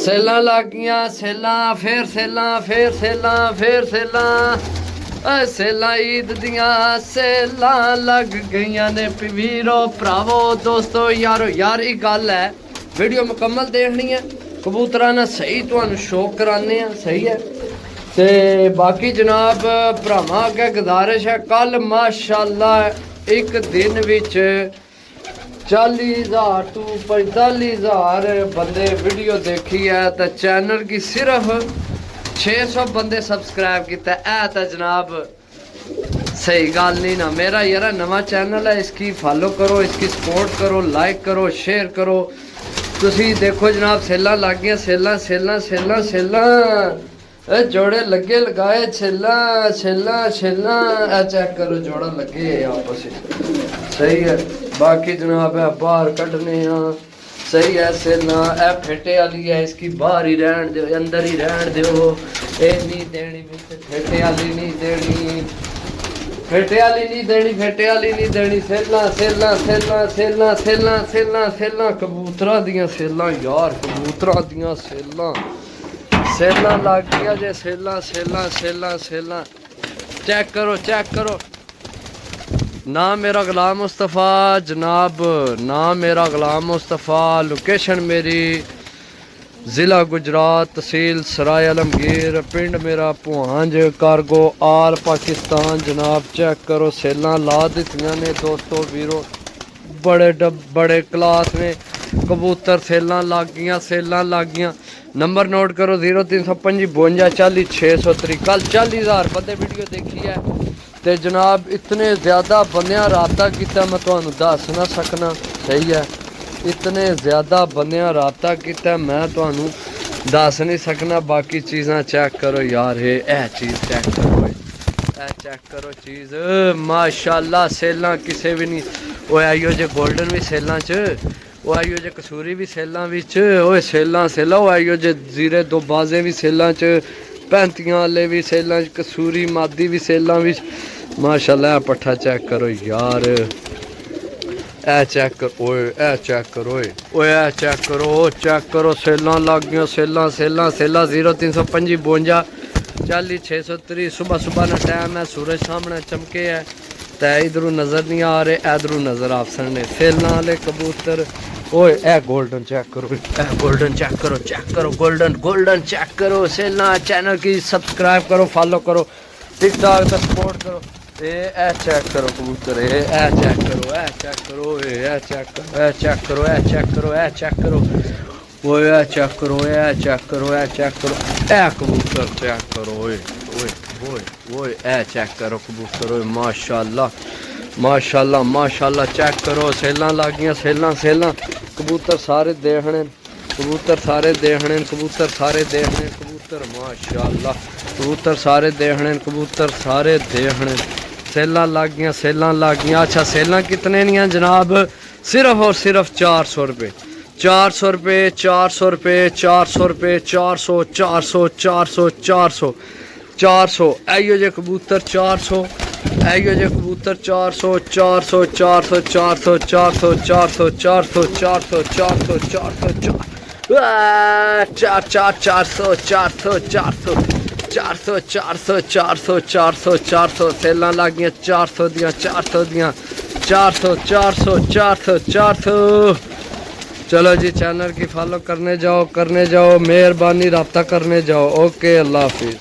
सेलां लग गईयां, सेलां फिर सेलां फिर सेलां फिर सेलां सेलां ईद दियां सेलां लग गईयां ने वीरो भरावो दोस्तों यारो। यार एक गल है, वीडियो मुकम्मल देखनी है, कबूतरां ने सही तुहानूं शो कराने सही है। ते बाकी जनाब भरावां अगे गुजारिश है, कल माशाअल्लाह एक दिन विच 40,000 to 45,000 बंदे वीडियो देखी है। तो चैनल की सिर्फ 600 बंदे सब्सक्राइब किया है। तो जनाब सही गल नहीं ना, मेरा यार नवा चैनल है, इसकी फॉलो करो, इसकी सपोर्ट करो, लाइक करो, शेयर करो। तुसी देखो जनाब सेलां लग गई, सेलां सेलां सेलां सेलां जोड़े लगे लगाए, सेलां सेलां सेलां चेक करो जोड़ा लगे आपस सही है। बाकी जनाब है बाहर कढ़ने सही है सेलां, ए फेटे वाली है, इसकी बाहर ही रहन दो, अंदर ही रहन दो, ये नहीं देनी फेटे वाली नहीं देनी, फेटे वाली नहीं देनी, फेटे वाली नहीं देनी। सेलां सेलां सेलां सेलां सेलां सेलां सेलां कबूतरां दियां सेलां यार, कबूतरां दियां सेलां सेलां लग गया जे, सेलां सेलां सेलां सेलां चेक करो चेक करो। ना मेरा गुलाम मुस्तफ़ा जनाब, ना मेरा गुलाम मुस्तफ़ा, लोकेशन मेरी ज़िला गुजरात, तहसील सराय आलमगीर, पिंड मेरा भुआंज, कारगो आल पाकिस्तान। जनाब चेक करो सेलां ला दित्तियां ने दोस्तों वीरो, बड़े क्लास ने कबूतर, सेलां लग गईयां सेलां लग गईयां। नंबर नोट करो 0355 52 40 603। कल 40,000 बंदे वीडियो देखी है। तो जनाब इतने ज़्यादा बंदियां राबता किया मैं तुहानू दस ना सकना सही है, इतने ज़्यादा बंदियां राबता किया मैं तुहानू दस नहीं सकना। बाकी चीज़ां चेक करो यार, ये चीज़ चेक करो, चेक करो चीज़ माशाअल्लाह। सेलां किसे भी नहीं वो आइयो जे गोल्डन भी सेलां च, वो आइयो जे कसूरी भी सेलां विच, ओए सेलां सेलां वो आइयो जे जीरे दो बाजे भी सेलां च, पैंतियां वाले भी सेलां च, कसूरी मादी भी सेलां विच माशाअल्लाह। पट्ठा चेक करो यार, ए चेक करो ओए, ए चेक करो ओए, ए चेक करो, चेक करो सेलां लग गईयां सेलां सेलां सेलां। 0355 52 40 603। सुबह सुबह ना टाइम है, सूरज सामने चमके है, तो इधरों नज़र नहीं आ रहे, इधरों नज़र आप सकने सेलां वाले कबूतर। ओए ए गोल्डन चेक करो, ए गोल्डन चेक करो, चेक करो गोल्डन गोल्डन चेक करो। सेलां चैनल की सब्सक्राइब करो, फॉलो करो, टिकटॉक का सपोर्ट करो। ए चेक करो कबूतर, ए चेक करो, ए चेक करो, ए चेक करो, ए चेक करो, ए चेक करो, ए चेक करो, ओए ए चेक करो, ए चेक करो, ए चेक करो, ए कबूतर चेक करो, ओए ओए ओए ओए ए चेक करो कबूतर, ओए माशाअल्लाह माशाअल्लाह माशाअल्लाह। चेक करो सेलां लग गईयां सेलां सेलां, कबूतर सारे देखने, कबूतर सारे देखने, कबूतर सारे देखने, कबूतर माशाअल्लाह, कबूतर सारे देखने, कबूतर सारे देखने। सेलां लग गईयां सेलां लग गईयां। अच्छा सेलां कितने दियां जनाब? सिर्फ और सिर्फ 400 रुपये, 400 रुपये, 400 रुपये, 400 रुपये, 400 400 400 400 400। आइयो जे कबूतर 400, आइयो जे कबूतर 400 400 400 400 400 400 400 400 400 400 400 400 400 400 400 400 400। सेलां लग गईयां 400 दियां 400 दियां 400 400 400 400। चलो जी चैनल की फॉलो करने जाओ मेहरबानी, रब्ता करने जाओ। ओके अल्लाह हाफिज़।